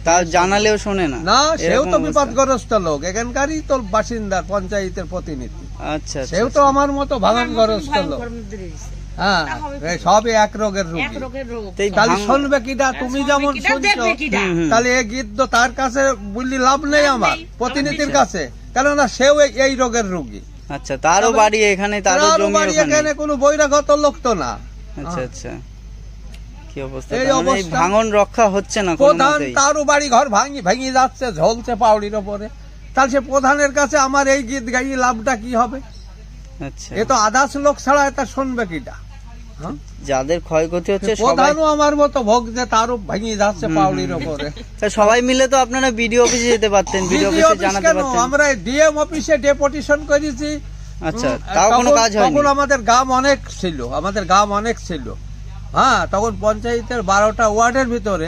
তা জানালেও শোনে না? না, সেও এরকম তো অবস্থা। বিপদগ্রস্ত লোক, এখানকারই তো বাসিন্দা, পঞ্চায়েতের প্রতিনিধি, আচ্ছা আচ্ছা, সেও তো আমার মতো ভাঙনগ্রস্ত লোক। হ্যাঁ, এই সবই এক রোগের রোগী। তো এই তাহলে ভাঙন- শুনবে কিটা? তুমি যেমন শুনছো, হুম। তাহলে এই গীত তো তার কাছে বললি লাভ নেই আমার, প্রতিনিধির কাছে, কেননা সেও এই রোগের রোগী। আচ্ছা, তারও বাড়ি এখানে, তারও তার জমি বাড়ি ওখানে। এখানে কোনো বহিরাগত লোক তো না। আচ্ছা আচ্ছা, কি অবস্থা! এই তার মানে এই অবস্থা। ভাঙন রক্ষা হচ্ছে না কোনো প্রধান মতেই? তারও বাড়ি ঘর ভেঙে যাচ্ছে, ঝলছে পাউড়ির ওপরে, তাহলে সে প্রধানের কাছে আমার এই গীত গাইয়ে লাভটা কি হবে? আচ্ছা, এ তো আদাস লোক ছাড়া এটা শুনবে কিটা? হ্যাঁ? যাদের ক্ষয়ক্ষতি হচ্ছে সবাই, প্রধানও আমার মতো ভোগছে, তারও ভেঙে যাচ্ছে পাউড়ির ওপরে। তা সবাই মিলে তো আপনারা বিডিও অফিসে যেতে পারতেন, বিডিও DDO অফিসে অফিস জানাতে কেন, পারতেন। আমরা ডিএম অফিসে ডেপুটেশন করেছি। আচ্ছা, তাও কোনো কাজ হয়নি? তখন আমাদের গ্রাম অনেক ছিল, হ্যাঁ, তখন পঞ্চায়েতের 12টা ওয়ার্ডের ভিতরে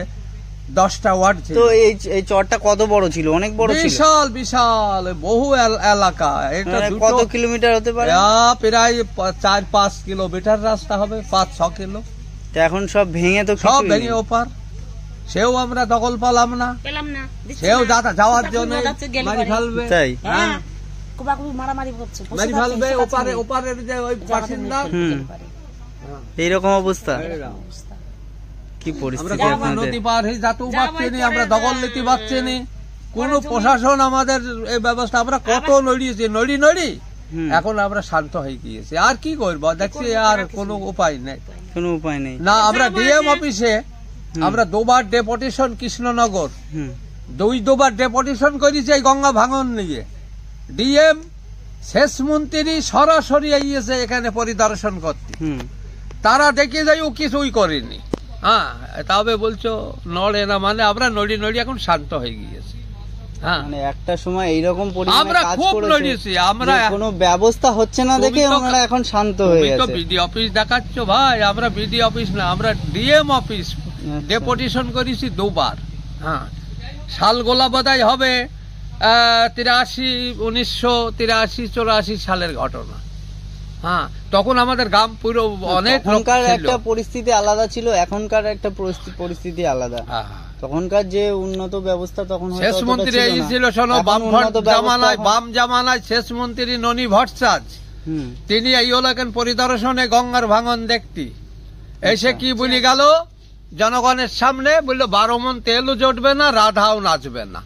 10টা ওয়ার্ড ছিল। তো এই চরটা কত বড় ছিল? অনেক বড় ছিল? বিশাল বিশাল বহু এলাকা, এটা মানে দুটো কত কিলোমিটার হতে পারে? প্রায় 4-5 কিলোমিটার রাস্তা হবে, 5-6 কিলো। তো এখন সব ভেঙে তো সব কিছুই নেই। ভেঙে ওপার, সেও আমরা দখল পেলাম না, পেলাম না, দিচ্ছে সেও না। যাওয়ার কোথাও জন্য যাচ্ছে, গেলে মারি পরে। ফেলবে। তাই? হ্যাঁ, কুবাকুবি মারামারি করছে, পশু মারি খাচ্ছে, ফেলবে, পশু খাচ্ছে না। ওপারের যে ওই বাসিন্দা। হুম। গেলে পরে। এইরকম অবস্থা? কি আমরা পরিস্থিতি কখনো আপনাদের? নদী পার হয়ে যেতেও পারছি না, আমরা দখল নিতে পারছি না, কোন প্রশাসন আমাদের এই ব্যবস্থা, আমরা কত নড়িয়েছি, নড়ি হুম। এখন আমরা শান্ত হয়ে গিয়েছি। আর কি করবো, দেখছি আর কোনো উপায় নেই। কোনো উপায় নেই। না, আমরা ডিএম অফিসে আমরা 2বার ডেপুটেশন, কৃষ্ণনগর হুম। 2বার ডেপুটেশন করেছি এই গঙ্গা ভাঙন নিয়ে। ডিএম শেষ মন্ত্রী সরাসরি এসে এখানে পরিদর্শন করতে, হুম। তারা দেখে যাইও কিছুই করেনি। হ্যাঁ, তবে বলছো নড়ে না, মানে আমরা নড়ি এখন শান্ত হয়ে গিয়েছি। হ্যাঁ, মানে একটা সময় এইরকম পরিমাণে আমরা কাজ খুব করেছে লড়িয়েছি, আমরা যে কোনো ব্যবস্থা হচ্ছে না দেখে তুমি তো- ওনারা এখন শান্ত হয়ে তুমি তো গেছে। বিডি অফিস দেখাচ্ছ ভাই, আমরা বিডি অফিস না, আমরা ডিএম অফিস ডেপুটেশন করেছি 2বার। হ্যাঁ, সালগোলা বোধহয় হবে 1983 সালের ঘটনা। হ্যাঁ, তখন আমাদের গ্রাম পুরো অনেক লোক তখনকার ছিল। একটা পরিস্থিতি আলাদা ছিল, এখনকার একটা পরিস্থিতি আলাদা। হ্যাঁ, তখনকার যে উন্নত ব্যবস্থা তখন হয়তো শেষ অতটা মন্ত্রী ছিল না। এসেছিল, শোনো, এখন উন্নত ব্যবস্থা এখন- বাম জামানায় শেষ মন্ত্রী ননি ভট্টাচার্য, হুম। তিনি এই হলেন পরিদর্শনে গঙ্গার ভাঙন দেখতে এসে কি বলি গেল জনগণের সামনে, বললো 12 মণ তেলও জটবে না, রাধাও নাচবে না।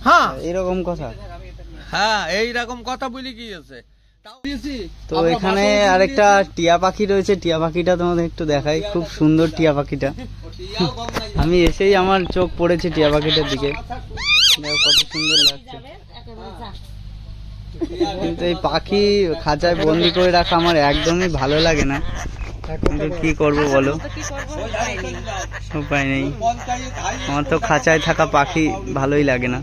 হ্যাঁ, এরকম কথা। হ্যাঁ, এইরকম কথা বলে গিয়েছে। তো এখানে আরেকটা টিয়া পাখি রয়েছে, টিয়া পাখিটা তোমাদের একটু দেখাই, খুব সুন্দর টিয়া পাখিটা। আমি এসেই আমার চোখ পড়েছে টিয়া পাখিটার দিকে, দেখো কত সুন্দর লাগছে। কিন্তু এই পাখি খাঁচায় বন্দি করে রাখা আমার একদমই ভালো লাগে না, কিন্তু কি করব বলো, উপায় নেই। আমার তো খাঁচায় থাকা পাখি ভালোই লাগে না।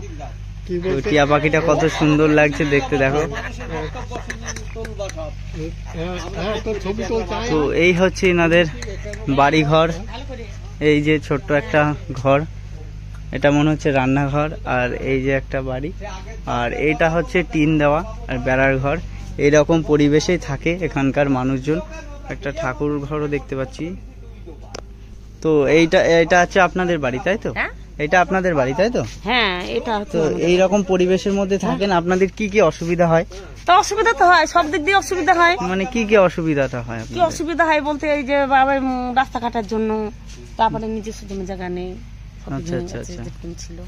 তো টিয়া পাখিটা কত সুন্দর লাগছে দেখতে, দেখো। তো এই হচ্ছে এনাদের বাড়ি ঘর। এই যে ছোট্ট একটা ঘর, এটা মনে হচ্ছে রান্নাঘর, আর এই যে একটা বাড়ি, আর এইটা হচ্ছে টিন দেওয়া আর বেড়ার ঘর। এইরকম পরিবেশেই থাকে এখানকার মানুষজন। একটা ঠাকুর ঘরও দেখতে পাচ্ছি। তো এইটা হচ্ছে আপনাদের বাড়ি, তাই তো? এটা আপনাদের বাড়ি, তাই তো? হ্যাঁ, এটা তো এইরকম পরিবেশের মধ্যে থাকেন, আপনাদের কি কি অসুবিধা হয়? তো অসুবিধা তো হয়, সব দিক দিয়ে অসুবিধা হয়। মানে কি কি অসুবিধাটা হয়? কি অসুবিধা হয় বলতে, এই যে রাস্তাঘাটের জন্য, তারপরে নিজস্ব জমি জায়গা নেই, আচ্ছা আচ্ছা আচ্ছা, ছিল,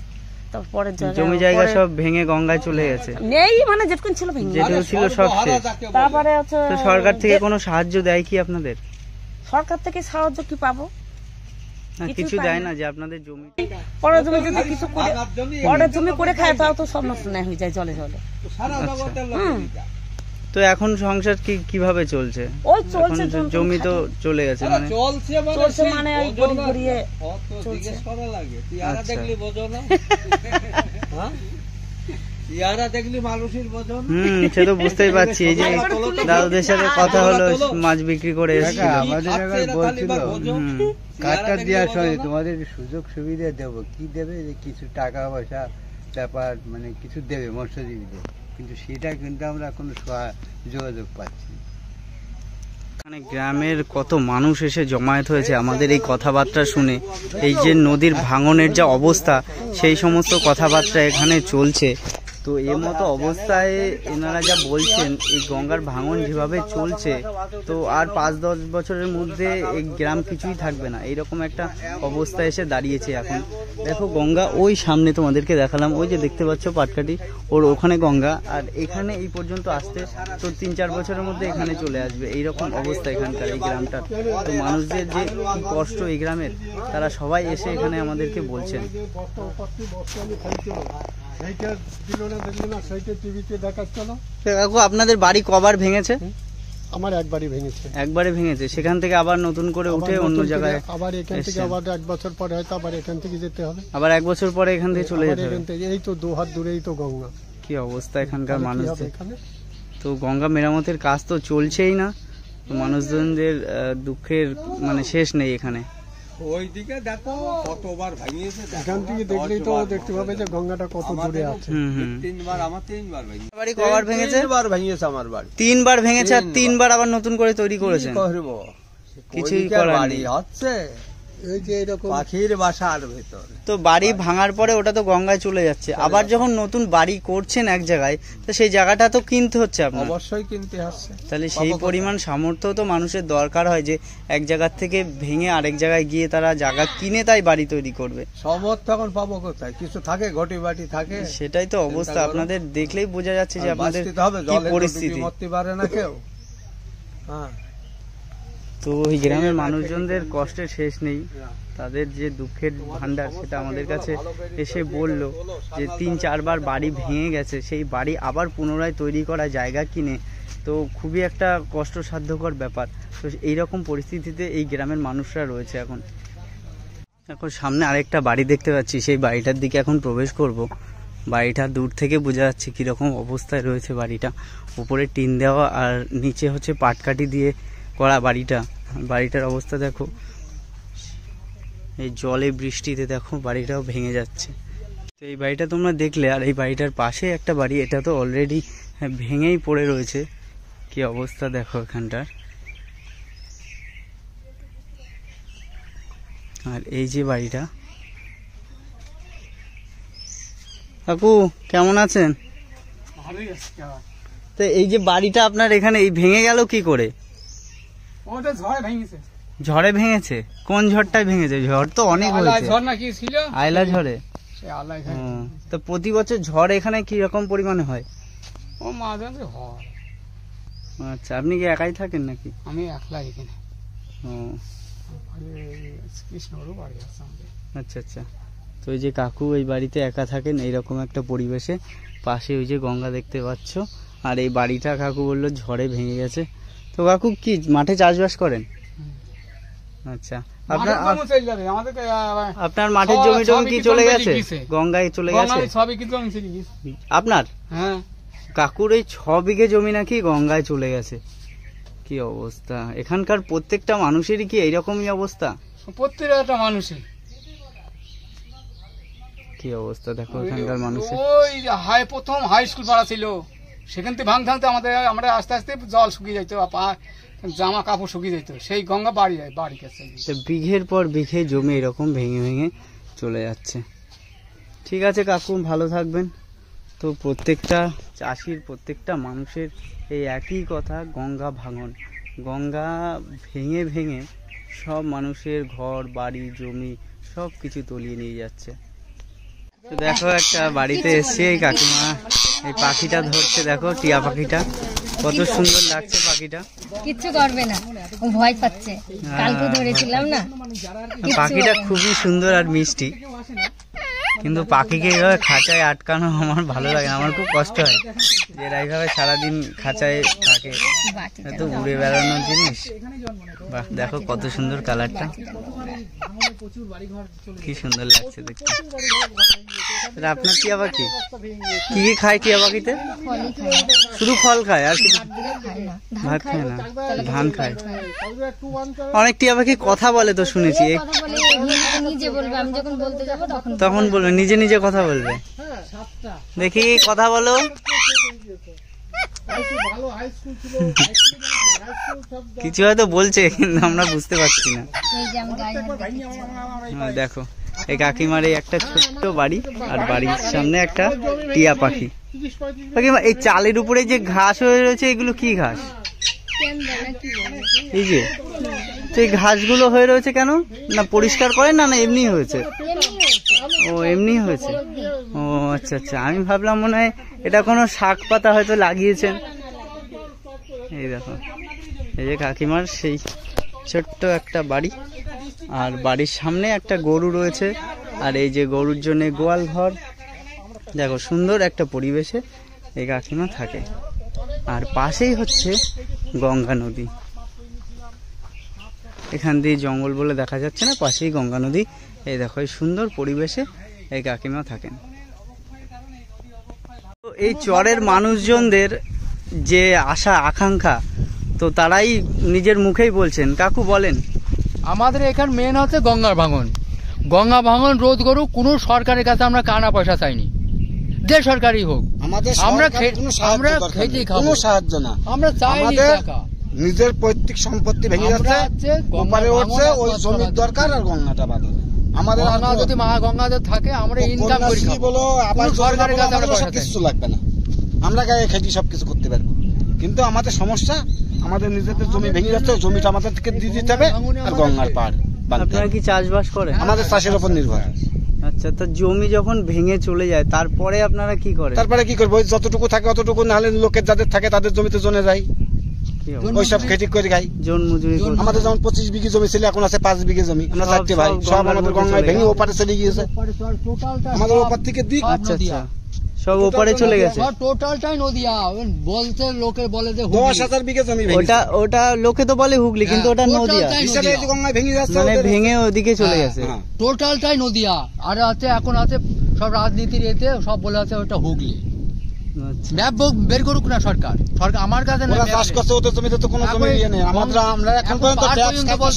তারপরে জমি জায়গা সব ভেঙে গঙ্গায় চলে গেছে, নেই মানে যেটুকুন ছিল ভেঙে, যেটুকু ছিল সব শেষ। তারপরে হচ্ছে তো সরকার থেকে কোনো সাহায্য দেয় কি আপনাদের? সরকার থেকে সাহায্য কি পাবো? কিছু দেয় না, যে আপনাদের জমি পরের জমি যদি কিছু করে, পরের জমি করে খায়, তাও তো সব নষ্ট না হয়ে যায় জলে জলে। তো এখন সংসার কিভাবে চলছে? ওই চলছে, জমি তো চলে গেছে, মানে চলছে মানে ওই গড়ি গড়িয়ে চলছে। সে তো বুঝতেই পারছি। এই যে দাদুদের সাথে কথা হলো, মাছ বিক্রি করে এসেছিল, আমাদের বলছিল কার্ডটা দেওয়ার সময় তোমাদের সুযোগ সুবিধা দেবো, কি দেবে, যে কিছু টাকা পয়সা ব্যাপার, মানে কিছু দেবে মৎস্যজীবীদের, কিন্তু সেটা কিন্তু আমরা কোনো যোগাযোগ পাচ্ছি না। এখানে গ্রামের কত মানুষ এসে জমায়েত হয়েছে আমাদের এই কথাবার্তা শুনে। এই যে নদীর ভাঙনের যা অবস্থা, সেই সমস্ত কথাবার্তা এখানে চলছে। তো এর মতো অবস্থায় এনারা যা বলছেন, এই গঙ্গার ভাঙন যেভাবে চলছে, তো আর 5-10 বছরের মধ্যে এই গ্রাম কিছুই থাকবে না, এইরকম একটা অবস্থা এসে দাঁড়িয়েছে এখন। দেখো গঙ্গা ওই সামনে তোমাদেরকে দেখালাম, ওই যে দেখতে পাচ্ছ পাটকাঠি, ওর ওখানে গঙ্গা, আর এখানে এই পর্যন্ত আসতে তো 3-4 বছরের মধ্যে এখানে চলে আসবে। এইরকম অবস্থা এখানকার এই গ্রামটার। তো মানুষদের যে কি কষ্ট এই গ্রামের, তারা সবাই এসে এখানে আমাদেরকে বলছেন। আপনাদের বাড়ি কবার ভেঙেছে? আমার একবারই ভেঙেছে। একবারে ভেঙেছে, সেখান থেকে আবার নতুন করে উঠে অন্য জায়গায়, আবার এখান থেকে আবার 1 বছর পরে হয়তো আবার এখান থেকে যেতে হবে, আবার 1 বছর পরে এখান থেকে চলে যেতে হবে। এই তো 2 হাত দূরেই তো গঙ্গা। কি অবস্থা এখানকার মানুষদের। তো গঙ্গা মেরামতের কাজ তো চলছেই না, মানুষজনদের দুঃখের মানে শেষ নেই এখানে। ওইদিকে দেখো কতবার ভাঙিয়েছে, এখান থেকে দেখলেই তো দেখতে পাবে যে গঙ্গাটা কত দূরে আছে। 3বার, আমার 3বার ভেঙেছে। বাড়ি কবার ভেঙেছে? 3বার ভেঙেছে আমার বাড়ি। 3বার ভেঙেছে, আর 3বার আবার নতুন করে তৈরি করেছেন। কিছুই করার নেই, হচ্ছে এই যে এরকম পাখির বাসার ভেতর। তো বাড়ি ভাঙার পরে ওটা তো গঙ্গায় চলে যাচ্ছে, আবার যখন নতুন বাড়ি করছেন এক জায়গায়, তো সেই জায়গাটা তো কিনতে হচ্ছে আপনার। অবশ্যই কিনতে হচ্ছে। তাহলে সেই পরিমাণ সামর্থ্য তো মানুষের দরকার হয়, যে এক জায়গা থেকে ভেঙে আরেক জায়গায় গিয়ে তারা জায়গা কিনে তাই বাড়ি তৈরি করবে। সামর্থ্য এখন পাবো কোথায়? কিছু থাকে, ঘটি বাটি থাকে। সেটাই তো অবস্থা, আপনাদের দেখলেই বোঝা যাচ্ছে যে আপনাদের কি পরিস্থিতি। মরতে পারে না কেউ। হ্যাঁ, তো ওই গ্রামের মানুষজনদের কষ্টের শেষ নেই, তাদের যে দুঃখের ভান্ডার সেটা আমাদের কাছে এসে বলল, যে 3-4 বার বাড়ি ভেঙে গেছে, সেই বাড়ি আবার পুনরায় তৈরি করা জায়গা কিনে, তো খুবই একটা কষ্টসাধ্যকর ব্যাপার। তো এইরকম পরিস্থিতিতে এই গ্রামের মানুষরা রয়েছে এখন। এখন সামনে আরেকটা বাড়ি দেখতে পাচ্ছি, সেই বাড়িটার দিকে এখন প্রবেশ করব। বাড়িটা দূর থেকে বোঝা যাচ্ছে কীরকম অবস্থায় রয়েছে বাড়িটা। উপরে টিন দেওয়া আর নিচে হচ্ছে পাটকাঠি দিয়ে করা বাড়িটা। বাড়িটার অবস্থা দেখো, এই জলে বৃষ্টিতে দেখো বাড়িটাও ভেঙে যাচ্ছে। তো এই বাড়িটা তোমরা দেখলে, আর এই বাড়িটার পাশে একটা বাড়ি, এটা তো অলরেডি ভেঙেই পড়ে রয়েছে। কি অবস্থা দেখো এখানটার। আর এই যে বাড়িটা। কাকু কেমন আছেন? তো এই যে বাড়িটা আপনার এখানে এই ভেঙে গেল কি করে? ঝড়ে ভেঙেছে? কোন ঝড়টায় ভেঙেছে? ঝড় তো অনেক হয়েছে। আইলা ঝড়ে। তো প্রতি বছর ঝড় এখানে কি রকম পরিমাণে হয়? আচ্ছা, আপনি কি একাই থাকেন নাকি? আমি একলা এখানে। ও কৃষ্ণগড় বাড়ি আছে আমাদের। আচ্ছা আচ্ছা। তো এই যে কাকু এই বাড়িতে একা থাকেন এইরকম একটা পরিবেশে, পাশে ওই যে গঙ্গা দেখতে পাচ্ছ, আর এই বাড়িটা কাকু বললো ঝড়ে ভেঙে গেছে। তো কাকু কি মাঠে চাষবাস করেন? আচ্ছা, আপনার মাঠের জমি টমি কি চলে গেছে? গঙ্গায় চলে গেছে আপনার? হ্যাঁ, কাকুর এই 6 বিঘে জমি নাকি গঙ্গায় চলে গেছে। কি অবস্থা! এখানকার প্রত্যেকটা মানুষেরই কি এইরকমই অবস্থা? প্রত্যেকটা মানুষের কি অবস্থা দেখো এখানকার মানুষের। ওই প্রথম হাই স্কুল পাড়া ছিল, সেখান থেকে ভাঙতে আমরা আস্তে আস্তে জল শুকিয়ে যাইতো, জামা কাপড় শুকিয়ে যেত, সেই গঙ্গা বাড়ি গেছে। বিঘের পর বিঘে জমি এরকম ভেঙে ভেঙে চলে যাচ্ছে। ঠিক আছে কাকু, ভালো থাকবেন। তো প্রত্যেকটা চাষির, প্রত্যেকটা মানুষের এই একই কথা, গঙ্গা ভাঙন। গঙ্গা ভেঙে ভেঙে সব মানুষের ঘর বাড়ি জমি সব কিছু তলিয়ে নিয়ে যাচ্ছে। তো দেখো একটা বাড়িতে এসছে, এই কাকিমা এই পাখিটা ধরছে, দেখো টিয়া পাখিটা কত সুন্দর লাগছে। পাখিটা কিচ্ছু করবে না, ভয় পাচ্ছে, কালকে ধরেছিলাম না। পাখিটা খুবই সুন্দর আর মিষ্টি, কিন্তু পাখিকে এইভাবে খাঁচায় আটকানো আমার ভালো লাগে না, আমার খুব কষ্ট হয় যে এরা এইভাবে সারাদিন খাঁচায় থাকে, এত উড়ে বেড়ানোর জিনিস। বাহ, দেখো কত সুন্দর কালারটা, কি সুন্দর লাগছে দেখতে। আপনার টিয়া পাখি কি কি খায়? টিয়া পাখিতে শুধু ফল খায় আর কিছু? ভাত খায় না, ধান খায়। অনেক টিয়া পাখি কথা বলে তো শুনেছি, তখন বলবে, নিজে নিজে কথা বলবে। দেখি কথা বলো। কিছু হয়তো বলছে কিন্তু আমরা বুঝতে পারছি না। দেখো এই কাকিমার এই একটা ছোট্ট বাড়ি, আর বাড়ির সামনে একটা টিয়া পাখি। কাকিমা, এই চালের উপরে যে ঘাস হয়ে রয়েছে এগুলো কি ঘাস? এই যে তো এই ঘাসগুলো হয়ে রয়েছে কেন? না পরিষ্কার করেন না, না এমনি হয়েছে? ও এমনি হয়েছে। ও আচ্ছা আচ্ছা, আমি ভাবলাম মনে হয় এটা কোনো শাক পাতা হয়তো লাগিয়েছেন। এই দেখো এই যে কাকিমার সেই ছোট্ট একটা বাড়ি, আর বাড়ির সামনে একটা গরু রয়েছে, আর এই যে গরুর জন্য গোয়াল ঘর। দেখো সুন্দর একটা পরিবেশে এই কাকিমা থাকে, আর পাশেই হচ্ছে গঙ্গা নদী। এখান দিয়ে জঙ্গল বলে দেখা যাচ্ছে না, পাশেই গঙ্গা নদী। এই দেখো এই সুন্দর পরিবেশে এই কাকিমা থাকেন। তো এই চরের মানুষজনদের যে আশা আকাঙ্ক্ষা, তো তারাই নিজের মুখেই বলছেন। কাকু বলেন। আমাদের এখানে মেন হচ্ছে গঙ্গার ভাঙন। গঙ্গা ভাঙন রোধ করুক, কোনো সরকারের কাছে আমরা কানা পয়সা চাইনি, যে সরকারই হোক। আমরা খেতে খাবো, কোনো সাহায্য না, আমরা চাইনি টাকা। নিজের পৈতৃক সম্পত্তি ভেঙে যাচ্ছে, ওপারে উঠছে, ওই জমির দরকার আর গঙ্গাটা বাদে। আমাদের গঙ্গা যদি মহাগঙ্গা থাকে, আমরা ইনকাম করি খাবো, আবার সরকারের কাছে আমাদের কিছু লাগবে না, আমরা গায়ে খেটি সবকিছু করতে পারবো। কিন্তু আমাদের সমস্যা, আমাদের নিজেদের জমি ভেঙে যাচ্ছে, জমিটা আমাদের থেকে দিয়ে দিতে হবে, আর গঙ্গার পার। আপনারা কি চাষবাস করেন? আমাদের চাষের উপর নির্ভর। আচ্ছা, তো জমি যখন ভেঙে চলে যায় তারপরে আপনারা কি করেন? তারপরে কি করবো, যতটুকু থাকে অতটুকু, নাহলে লোকের যাদের থাকে তাদের জমিতে জনে যায়, ওই সব খেটি করে খাই, জন মজুরি। আমাদের যেমন 25 বিঘে জমি ছিল, এখন আছে 5 বিঘে জমি। আমরা 4 ভাই, সব আমাদের গঙ্গায় ভেঙে ওপারে চলে গিয়েছে, আমাদের ওপার থেকে দিক। আচ্ছা আচ্ছা, সব ওপারে চলে গেছে, টোটালটাই নদিয়া। বলতে লোকে বলে যে 10,000 বিঘে জমি। ওটা লোকে তো বলে হুগলি, কিন্তু ওটা নদিয়া হিসাবে গঙ্গায় ভেঙে যাচ্ছে, মানে ভেঙে ওদিকে চলে গেছে। টোটালটাই নদিয়া। আর আছে এখন আছে সব রাজনীতির এতে সব বলে আছে ওটা হুগলি। ম্যাপ বের করুক না সরকার, সরকার আমার কাছে চাষ করছে, ওদের জমিতে তো কোনো জমি নেই। আমরা এখন পর্যন্ত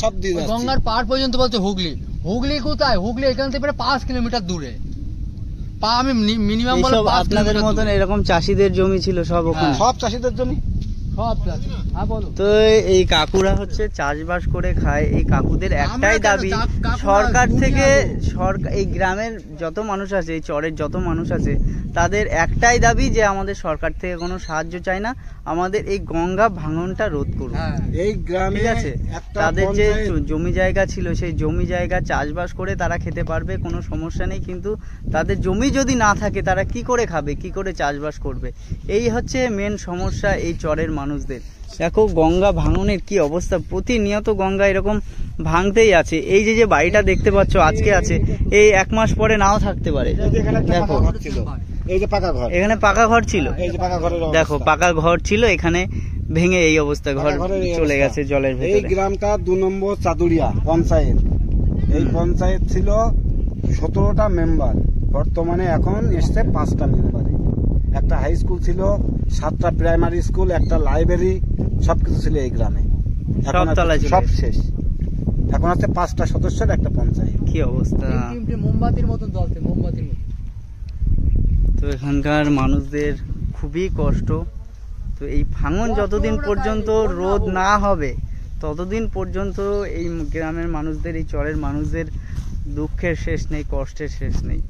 সব দিয়ে যাচ্ছি। গঙ্গার পার পর্যন্ত বলছে হুগলি। হুগলি কোথায়? হুগলি এখান থেকে 5 কিলোমিটার দূরে। আমি মিনিমাম বলে আপনাদের মতন এরকম চাষিদের জমি ছিল সব ওখানে, সব চাষিদের জমি। তো এই কাকুরা হচ্ছে চাষবাস করে খায়। এই কাকুদের একটাই দাবি সরকার থেকে, এই গ্রামের যত মানুষ আছে, এই চরের যত মানুষ আছে, তাদের একটাই দাবি যে আমাদের সরকার থেকে কোনো সাহায্য চাই না, আমাদের এই গঙ্গা ভাঙনটা রোধ করুন। এই গ্রামে ঠিক আছে, তাদের যে জমি জায়গা ছিল সেই জমি জায়গা চাষবাস করে তারা খেতে পারবে, কোনো সমস্যা নেই, কিন্তু তাদের জমি যদি না থাকে তারা কি করে খাবে, কি করে চাষবাস করবে? এই হচ্ছে মেন সমস্যা এই চরের মানুষদের। দেখো গঙ্গা ভাঙনের কি অবস্থা, প্রতিনিয়ত গঙ্গা এরকম ভাঙতেই আছে। এই যে বাড়িটা দেখতে পাচ্ছ আজকে আছে, এই 1 মাস পরে নাও থাকতে পারে। দেখো এই যে পাকা ঘর, এখানে পাকা ঘর ছিল, এই যে পাকা ঘরের দেখো পাকা ঘর ছিল, এখানে ভেঙে এই অবস্থা, ঘর চলে গেছে জলের ভেতরে। এই গ্রামটা 2 নম্বর চাদুরিয়া পঞ্চায়েত। এই পঞ্চায়েত ছিল 17টা মেম্বার, বর্তমানে এখন এসছে 5টা মেম্বারে। একটা হাই স্কুল ছিল, 7টা প্রাইমারি স্কুল, একটা লাইব্রেরি, সবকিছু ছিল এই গ্রামে। সব শেষ, এখন আছে 5টা সদস্যের একটা পঞ্চায়েত। কি অবস্থা, মোমবাতির মতন জ্বলছে, মোমবাতির মতন। তো এখানকার মানুষদের খুবই কষ্ট। তো এই ভাঙন যতদিন পর্যন্ত রোধ না হবে ততদিন পর্যন্ত এই গ্রামের মানুষদের, এই চরের মানুষদের দুঃখের শেষ নেই, কষ্টের শেষ নেই।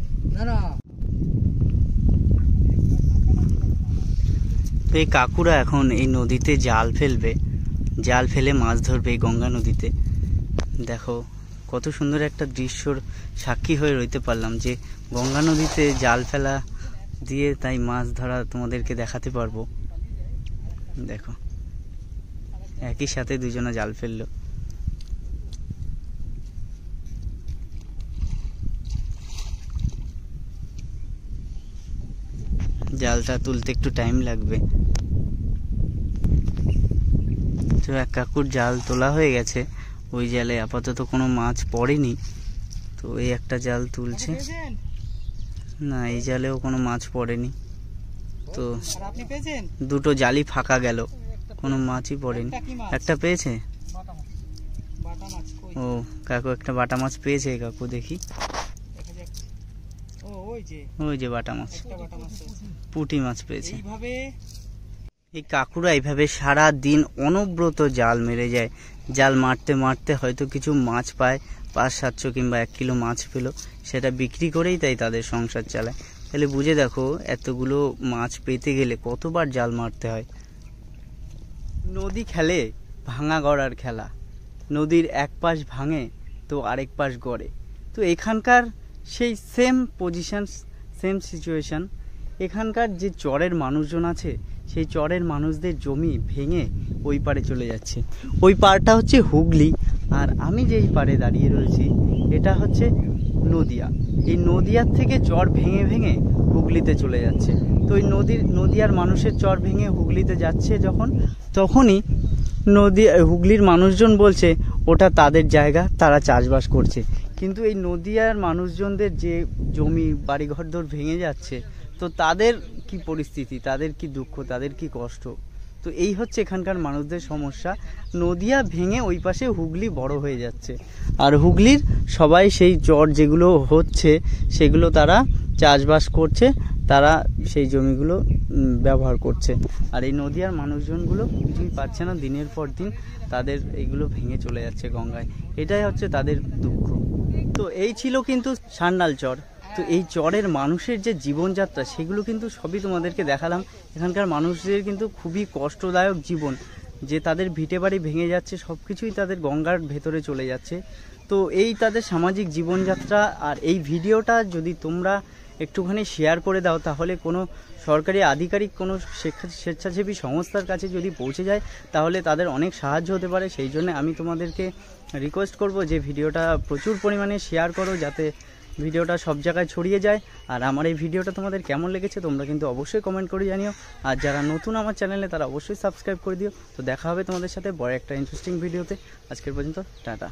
তো এই কাকুরা এখন এই নদীতে জাল ফেলবে, জাল ফেলে মাছ ধরবে এই গঙ্গা নদীতে। দেখো কত সুন্দর একটা দৃশ্যর সাক্ষী হয়ে রইতে পারলাম, যে গঙ্গা নদীতে জাল ফেলা দিয়ে তাই মাছ ধরা তোমাদেরকে দেখাতে পারবো। দেখো একই সাথে দুজনে জাল ফেললো। জালটা তুলতে একটু টাইম লাগবে। তো এক কাকুর জাল তোলা হয়ে গেছে, ওই জালে আপাতত কোনো মাছ পড়েনি। তো এই একটা জাল তুলছে, না এই জালেও কোনো মাছ পড়েনি। তো 2টো জালই ফাঁকা গেল, কোনো মাছই পড়েনি। একটা পেয়েছে, ও কাকু একটা বাটা মাছ পেয়েছে। কাকু দেখি, ওই যে বাটা মাছ, পুঁটি মাছ পেয়েছে। এই কাকুরা এইভাবে সারা দিন অনবরত জাল মেরে যায়। জাল মারতে মারতে হয়তো কিছু মাছ পায়, 500-700 কিংবা 1 কিলো মাছ পেলো, সেটা বিক্রি করেই তাই তাদের সংসার চালায়। তাহলে বুঝে দেখো এতগুলো মাছ পেতে গেলে কতবার জাল মারতে হয়। নদী খেলে ভাঙা গড়ার খেলা, নদীর এক পাশ ভাঙে তো আরেক পাশ গড়ে। তো এখানকার সেই সেম পজিশন, সেম সিচুয়েশন। এখানকার যে চরের মানুষজন আছে, সেই চরের মানুষদের জমি ভেঙে ওই পারে চলে যাচ্ছে। ওই পাড়টা হচ্ছে হুগলি, আর আমি যেই পাড়ে দাঁড়িয়ে রয়েছি এটা হচ্ছে নদিয়া। এই নদিয়ার থেকে চর ভেঙে ভেঙে হুগলিতে চলে যাচ্ছে। তো ওই নদিয়ার মানুষের চর ভেঙে হুগলিতে যাচ্ছে যখন, তখনই হুগলির মানুষজন বলছে ওটা তাদের জায়গা, তারা চাষবাস করছে। কিন্তু এই নদিয়ার মানুষজনদের যে জমি বাড়িঘরদোর ভেঙে যাচ্ছে, তো তাদের কি পরিস্থিতি, তাদের কি দুঃখ, তাদের কি কষ্ট। তো এই হচ্ছে এখানকার মানুষদের সমস্যা। নদিয়া ভেঙে ওই পাশে হুগলি বড় হয়ে যাচ্ছে, আর হুগলির সবাই সেই চর যেগুলো হচ্ছে সেগুলো তারা চাষবাস করছে, তারা সেই জমিগুলো ব্যবহার করছে। আর এই নদিয়ার মানুষজনগুলো কিছুই পাচ্ছে না, দিনের পর দিন তাদের এইগুলো ভেঙে চলে যাচ্ছে গঙ্গায়। এটাই হচ্ছে তাদের দুঃখ। তো এই ছিল কিন্তু সান্যাল চর। তো এই চরের মানুষের যে জীবনযাত্রা সেগুলো কিন্তু সবই তোমাদেরকে দেখালাম। এখানকার মানুষদের কিন্তু খুবই কষ্টদায়ক জীবন, যে তাদের ভিটে বাড়ি ভেঙে যাচ্ছে, সব কিছুই তাদের গঙ্গার ভেতরে চলে যাচ্ছে। তো এই তাদের সামাজিক জীবনযাত্রা। আর এই ভিডিওটা যদি তোমরা একটুখানি শেয়ার করে দাও, তাহলে কোনো সরকারি আধিকারিক, কোনো স্বেচ্ছাসেবী সংস্থার কাছে যদি পৌঁছে যায়, তাহলে তাদের অনেক সাহায্য হতে পারে। সেই জন্য আমি তোমাদেরকে রিকোয়েস্ট করব যে ভিডিওটা প্রচুর পরিমাণে শেয়ার করো, যাতে ভিডিওটা সব জায়গায় ছড়িয়ে যায়। আর আমার এই ভিডিওটা তোমাদের কেমন লেগেছে তোমরা কিন্তু অবশ্যই কমেন্ট করে জানিও। আর যারা নতুন আমার চ্যানেলে তারা অবশ্যই সাবস্ক্রাইব করে দিও। তো দেখা হবে তোমাদের সাথে বড় একটা ইন্টারেস্টিং ভিডিওতে। আজকের পর্যন্ত টাটা।